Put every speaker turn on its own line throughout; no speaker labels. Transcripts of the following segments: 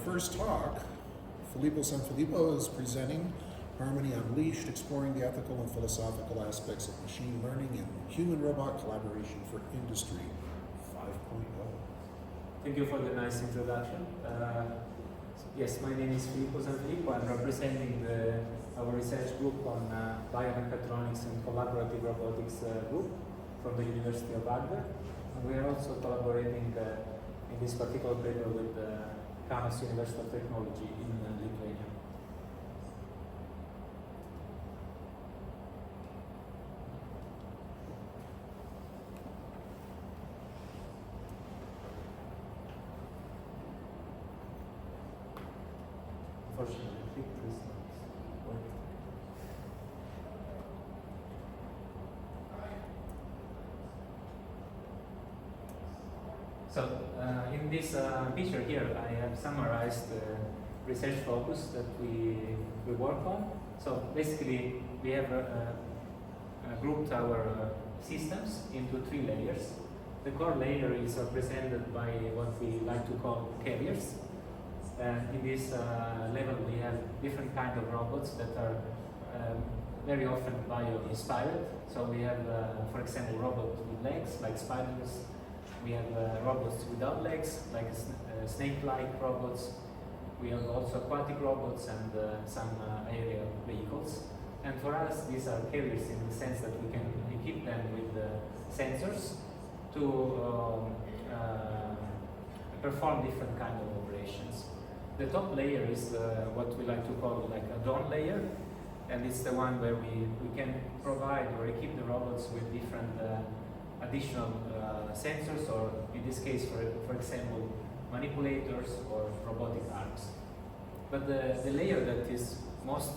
first talk, Filippo Sanfilippo is presenting Harmony Unleashed, exploring the ethical and philosophical aspects of machine learning and human-robot collaboration for Industry 5.0.
Thank you for the nice introduction. Yes, my name is Filippo Sanfilippo. I'm representing our research group on biomechatronics and collaborative robotics group from the University of Agder. And we are also collaborating in this particular paper with Tomas University of Technology in Lithuania. Unfortunately, this is not working. So, in this picture here, I have summarized the research focus that we work on. So, basically, we have grouped our systems into 3 layers. The core layer is represented by what we like to call carriers. In this level, we have different kinds of robots that are very often bio-inspired. So we have, for example, robots with legs, like spiders. We have robots without legs, like snake-like robots. We have also aquatic robots and some aerial vehicles. And for us, these are carriers in the sense that we can equip them with sensors to perform different kinds of operations. The top layer is what we like to call like a dawn layer, and it's the one where we can provide or equip the robots with different additional sensors, or in this case, for example, manipulators or robotic arms. But the layer that is most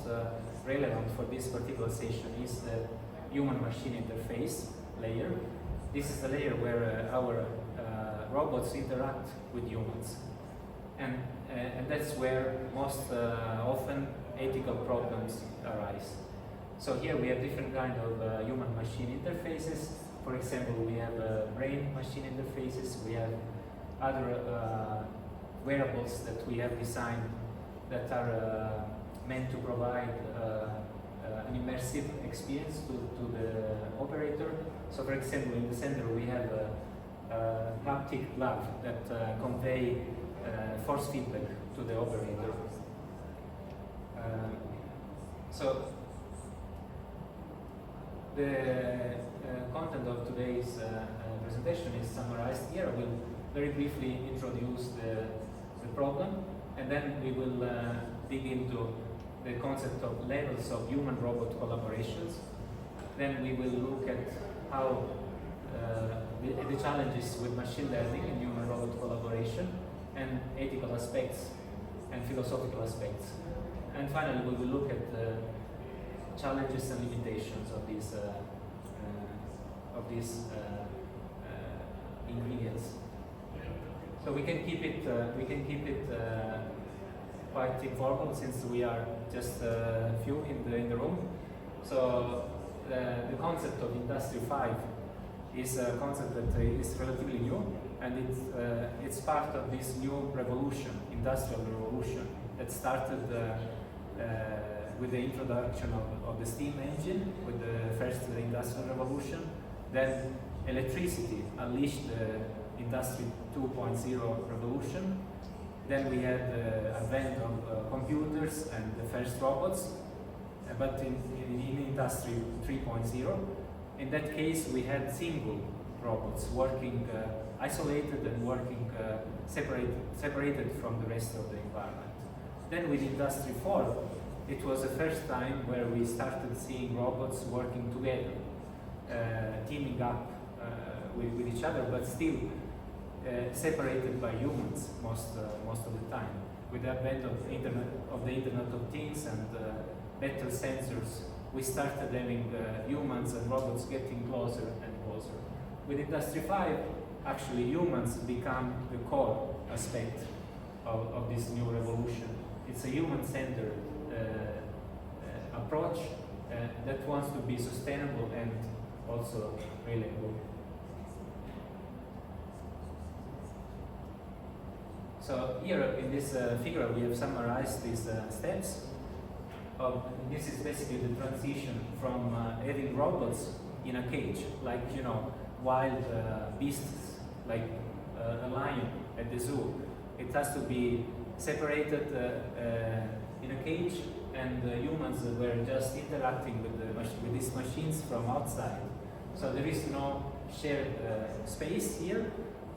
relevant for this particular session is the human-machine interface layer. This is the layer where our robots interact with humans. And that's where most often ethical problems arise. So here we have different kinds of human-machine interfaces. For example, we have brain-machine interfaces. We have other wearables that we have designed that are meant to provide an immersive experience to the operator. So for example, in the center we have a haptic glove that convey force feedback to the operator. So the content of today's presentation is summarized here. I will very briefly introduce the problem, and then we will dig into the concept of levels of human-robot collaborations. Then we will look at how the challenges with machine learning and human-robot collaboration, and ethical aspects and philosophical aspects. And finally, we will look at the challenges and limitations of these ingredients. So we can keep it quite informal, since we are just a few in the room. So the concept of Industry 5 is a concept that is relatively new, and it's part of this new revolution, industrial revolution, that started with the introduction of the steam engine, with the first industrial revolution. Then electricity unleashed the Industry 2.0 revolution. Then we had the advent of computers and the first robots. But in Industry 3.0, in that case, we had single robots working isolated and working separated from the rest of the environment. Then with Industry 4, it was the first time where we started seeing robots working together, teaming up with each other, but still separated by humans most of the time. With the advent of the Internet of Things and better sensors, we started having humans and robots getting closer and closer. With Industry 5, actually humans become the core aspect of this new revolution. It's a human-centered approach that wants to be sustainable and also reliable. So here in this figure we have summarized these steps. This is basically the transition from having robots in a cage, like wild beasts, like a lion at the zoo. It has to be separated in a cage, and humans were just interacting with these machines from outside. So there is no shared space here.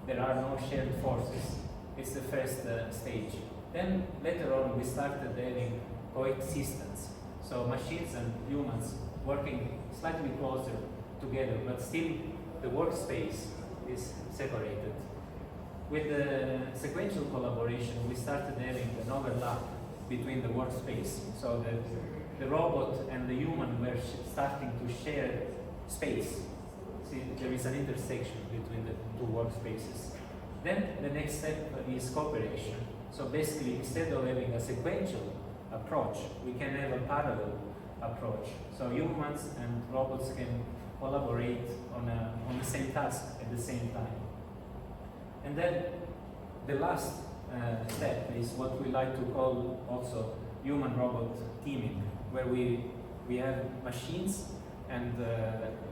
There are no shared forces. It's the first stage. Then later on we started having coexistence. So machines and humans working slightly closer together, but still the workspace is separated. With the sequential collaboration, we started having an overlap between the workspace, so that the robot and the human were starting to share space. See, there is an intersection between the two workspaces. Then the next step is cooperation. So basically, instead of having a sequential approach, we can have a parallel approach. So humans and robots can collaborate on the same task at the same time. And then the last step is what we like to call also human-robot teaming, where we have machines and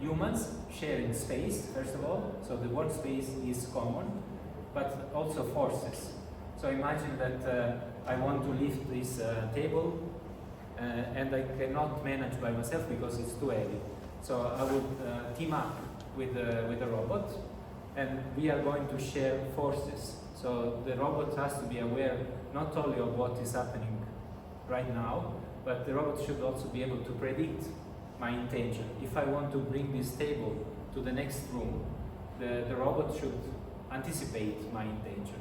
humans sharing space, first of all, so the workspace is common, but also forces. So imagine that I want to lift this table and I cannot manage by myself because it's too heavy. So I would team up with a robot, and we are going to share forces. So the robot has to be aware not only of what is happening right now, but the robot should also be able to predict my intention. If I want to bring this table to the next room, the robot should anticipate my intention.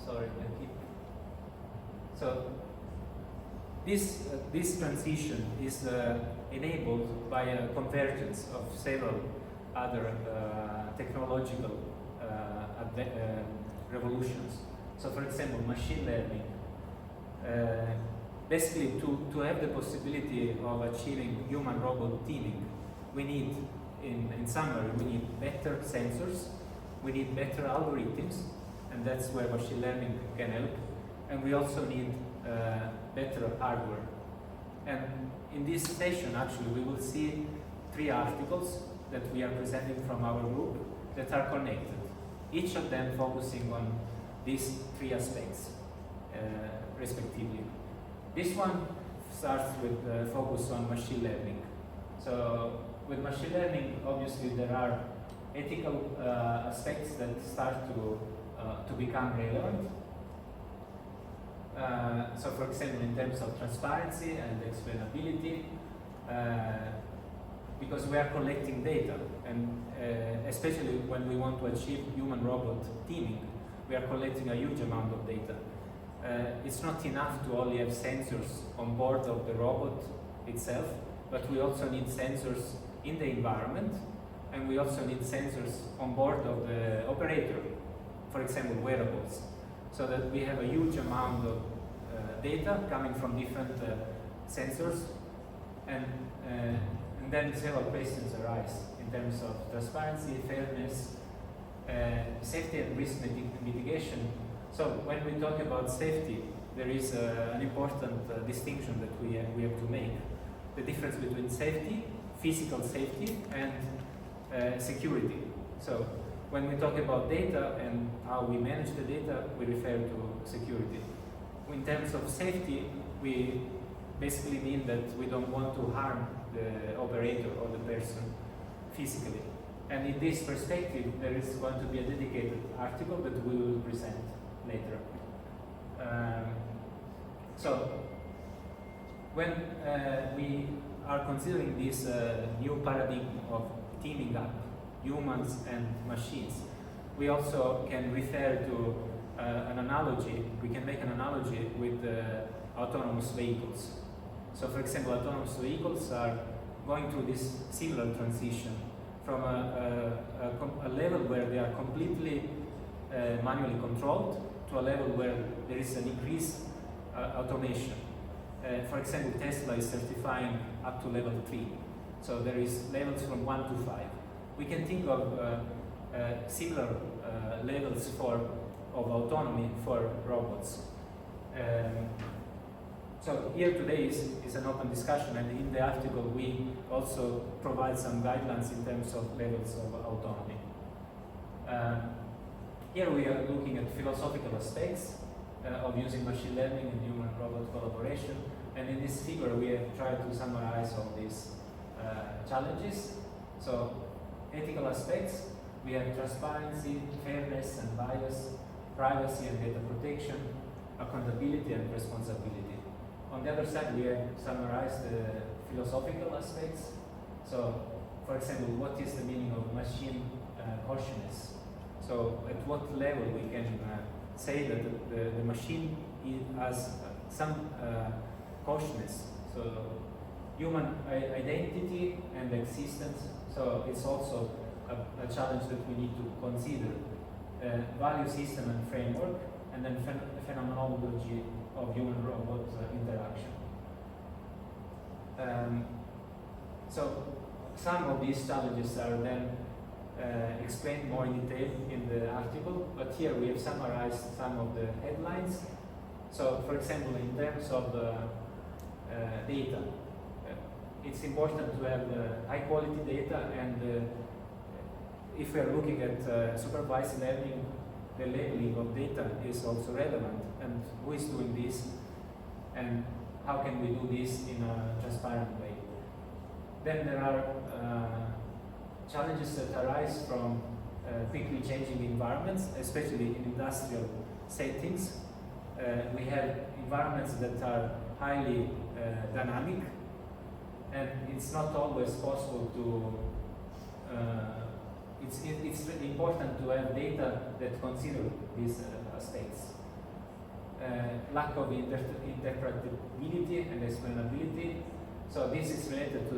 Sorry, I keep. So this transition is enabled by a convergence of several other technological revolutions. So, for example, machine learning. Basically, to have the possibility of achieving human-robot teaming, we need, in summary, we need better sensors, we need better algorithms, and that's where machine learning can help. And we also need better hardware. And in this session, actually, we will see 3 articles that we are presenting from our group that are connected, each of them focusing on these 3 aspects, respectively. This one starts with focus on machine learning. So with machine learning, obviously there are ethical aspects that start to become relevant. So for example, in terms of transparency and explainability, because we are collecting data, and especially when we want to achieve human-robot teaming, we are collecting a huge amount of data. It's not enough to only have sensors on board of the robot itself, but we also need sensors in the environment, and we also need sensors on board of the operator, for example, wearables, so that we have a huge amount of data coming from different sensors, and then several questions arise in terms of transparency, fairness, safety and risk mitigation. So when we talk about safety, there is an important distinction that we have to make. The difference between safety, physical safety, and security. So when we talk about data and how we manage the data, we refer to security. In terms of safety, we basically mean that we don't want to harm the operator or the person physically. And in this perspective, there is going to be a dedicated article that we will present later. So when we are considering this new paradigm of teaming up humans and machines, we also can refer to an analogy. We can make an analogy with autonomous vehicles. So for example, autonomous vehicles are going through this similar transition from a level where they are completely manually controlled to a level where there is an increased automation. For example, Tesla is certifying up to level 3. So there is levels from 1 to 5. We can think of similar levels of autonomy for robots. So here today is an open discussion, and in the article we also provide some guidelines in terms of levels of autonomy. Here we are looking at philosophical aspects of using machine learning and human-robot collaboration, and in this figure we have tried to summarize all these challenges. So ethical aspects, we have transparency, fairness and bias, privacy and data protection, accountability and responsibility. On the other side, we have summarized the philosophical aspects. So, for example, what is the meaning of machine consciousness? So, at what level we can say that the machine has some consciousness? So, human identity and existence. So, it's also a challenge that we need to consider. Value system and framework, and then phenomenology of human-robot interaction. So some of these challenges are then explained more in detail in the article, but here we have summarized some of the headlines. So for example, in terms of data, it's important to have high-quality data, and if we are looking at supervised learning, the labeling of data is also relevant, and who is doing this, and how can we do this in a transparent way. Then there are challenges that arise from quickly changing environments, especially in industrial settings. We have environments that are highly dynamic, and it's not always possible to it's really important to have data that consider these aspects. Lack of interpretability and explainability. So this is related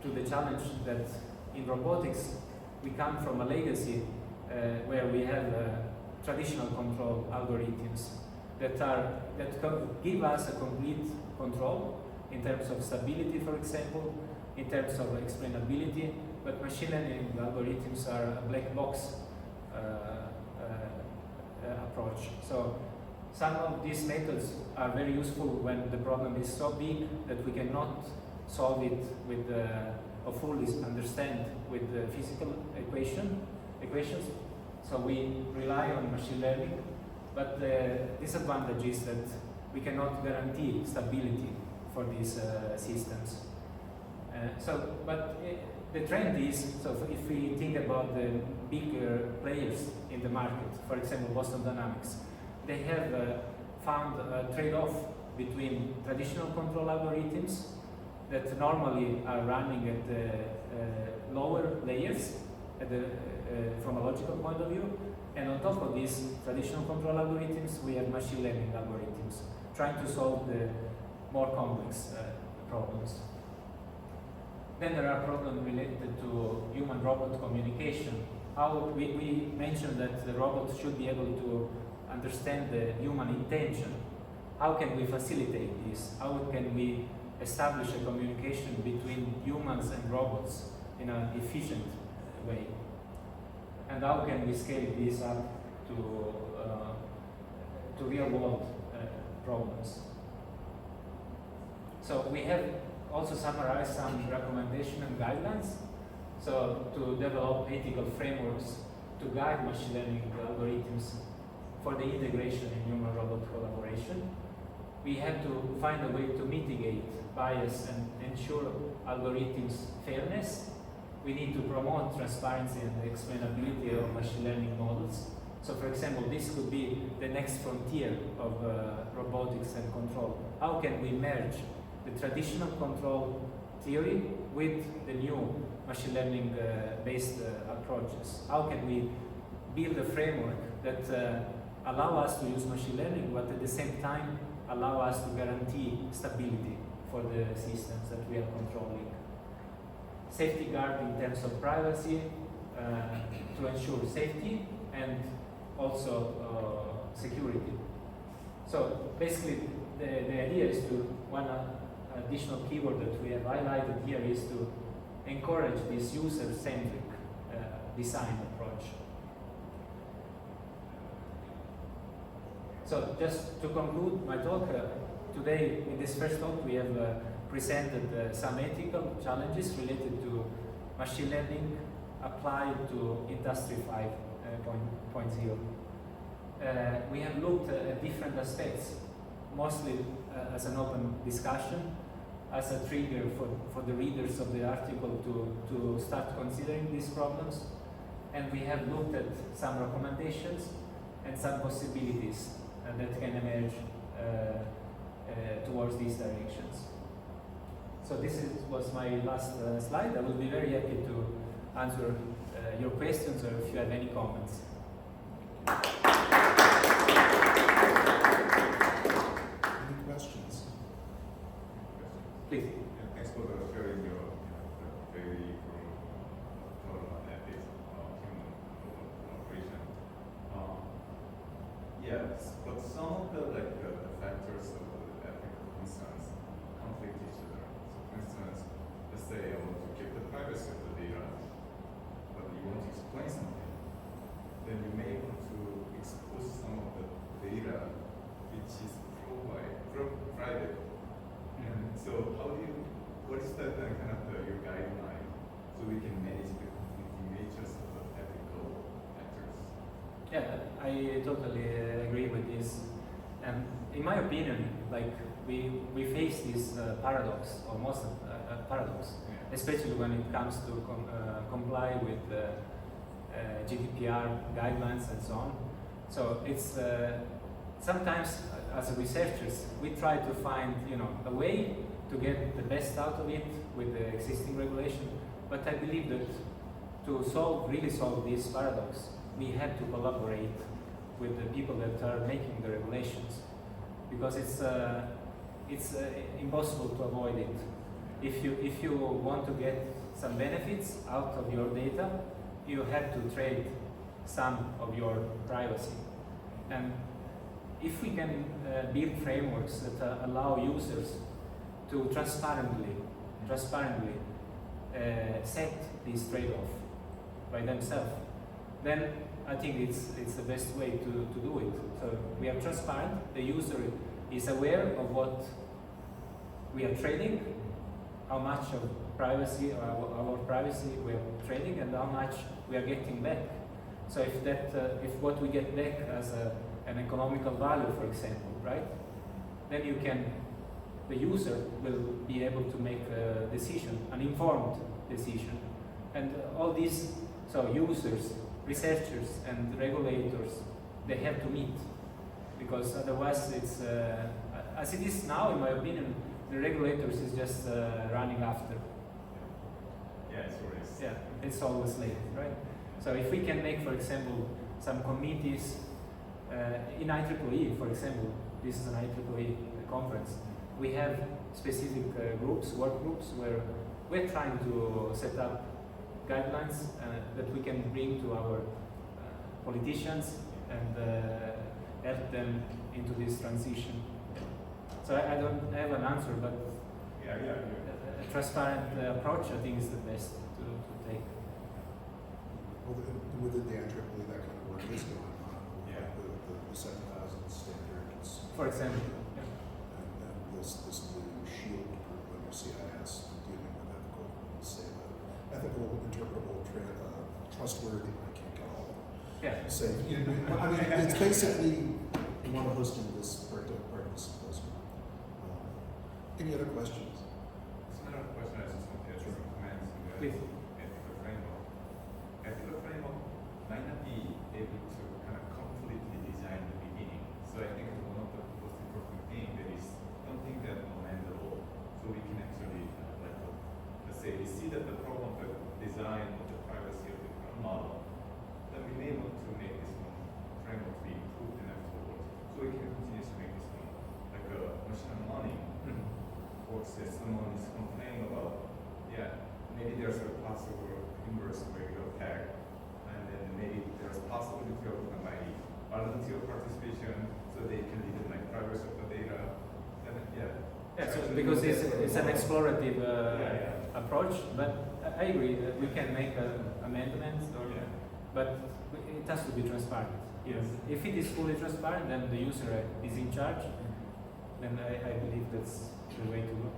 to the challenge that in robotics we come from a legacy where we have traditional control algorithms that give us a complete control in terms of stability, for example, in terms of explainability. But machine learning algorithms are a black box approach. So some of these methods are very useful when the problem is so big that we cannot solve it with or fully understand with the physical equations. So we rely on machine learning, but the disadvantage is that we cannot guarantee stability for these systems. The trend is, so if we think about the bigger players in the market, for example, Boston Dynamics, they have found a trade-off between traditional control algorithms that normally are running at the lower layers from a logical point of view, and on top of these traditional control algorithms, we have machine learning algorithms trying to solve the more complex problems. Then there are problems related to human-robot communication. How we mentioned that the robot should be able to understand the human intention. How can we facilitate this? How can we establish a communication between humans and robots in an efficient way? And how can we scale this up to real-world problems? So we have also summarized some recommendations and guidelines. So to develop ethical frameworks to guide machine learning algorithms for the integration in human-robot collaboration. We have to find a way to mitigate bias and ensure algorithms fairness. We need to promote transparency and explainability of machine learning models. So for example, this could be the next frontier of robotics and control. How can we merge the traditional control theory with the new machine learning based approaches? How can we build a framework that allow us to use machine learning, but at the same time allow us to guarantee stability for the systems that we are controlling? Safety guard in terms of privacy to ensure safety and also security. So basically the idea is to, one additional keyword that we have highlighted here is to encourage this user-centric design approach. So just to conclude my talk, today in this first talk we have presented some ethical challenges related to machine learning applied to Industry 5.0. We have looked at different aspects, mostly as an open discussion, as a trigger for the readers of the article to start considering these problems. And we have looked at some recommendations and some possibilities that can emerge towards these directions. So this was my last slide. I will be very happy to answer your questions or if you have any comments.
Any questions?
Please.
Yeah, thanks for sharing your very thorough on ethics human operation. Yes, but some of the factors of the ethical concerns conflict each other. So, for instance, let's say I want to keep the privacy of the data, but you want to explain something, then you may want to expose some of the data which is private. And so how do you, what is that kind of your guideline so we can manage the conflicting natures of the ethical factors?
Yeah, I totally agree with this. And in my opinion, like we face this paradox, almost a paradox, especially when it comes to comply with GDPR guidelines and so on. So it's sometimes as researchers we try to find a way to get the best out of it with the existing regulation. But I believe that to really solve this paradox, we have to collaborate with the people that are making the regulations, because it's impossible to avoid it. If you want to get some benefits out of your data, you have to trade some of your privacy. And if we can build frameworks that allow users to transparently set this trade-off by themselves, then I think it's the best way to do it. So we are transparent, the user is aware of what we are trading, how much of privacy, our privacy we are trading, and how much we are getting back. So if what we get back as an economical value, for example, right, then the user will be able to make a decision, an informed decision. And all these, so users, researchers, and regulators, they have to meet, because otherwise it's, as it is now, in my opinion, the regulators is just running after.
Yeah, it's always.
Yeah, it's always late, right? So if we can make, for example, some committees in IEEE, for example, this is an IEEE conference, we have specific groups, work groups, where we're trying to set up guidelines that we can bring to our politicians and help them into this transition. So I don't have an answer, but a transparent approach, I think, is the best to take.
Well, within the IEEE, that kind of work is going on.
Yeah.
The 7,000 standards.
For example. Yeah.
And this new SHIELD group under CIS dealing with ethical, interpretable, trustworthy. I can't get all of them.
Yeah.
Say, I mean, it's basically one hosting this part of the symposium. Any other questions?
It's not a question, I just want to add some comments to the
Please.
ethical framework. Ethical framework might not be able to kind of completely design the beginning. So I think one of the most important things that is something that amendable, so we can actually, let's say, we see that the problem of the design of the privacy of the current model, then we may want to make this one framework be improved and afterwards, so we can continue to make this one like a machine learning. Or say someone is complaining about, maybe there's a possible inverse way of attack, and then maybe there's a possibility of my volunteer participation, so they can limit my privacy of the data.
Yeah, so because it's an explorative approach, but I agree that we can make a amendments, or,
Yeah.
but it has to be transparent.
Yes.
If it is fully transparent, then the user is in charge. Then I believe that's the way to go.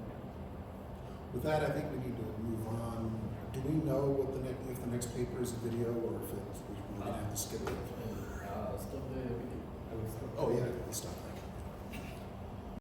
With that, I think we need to move on. Do we know what if the next paper is a video or if we're going to have to skip it?
Stop the video.
I will stop.
Oh yeah, let's stop.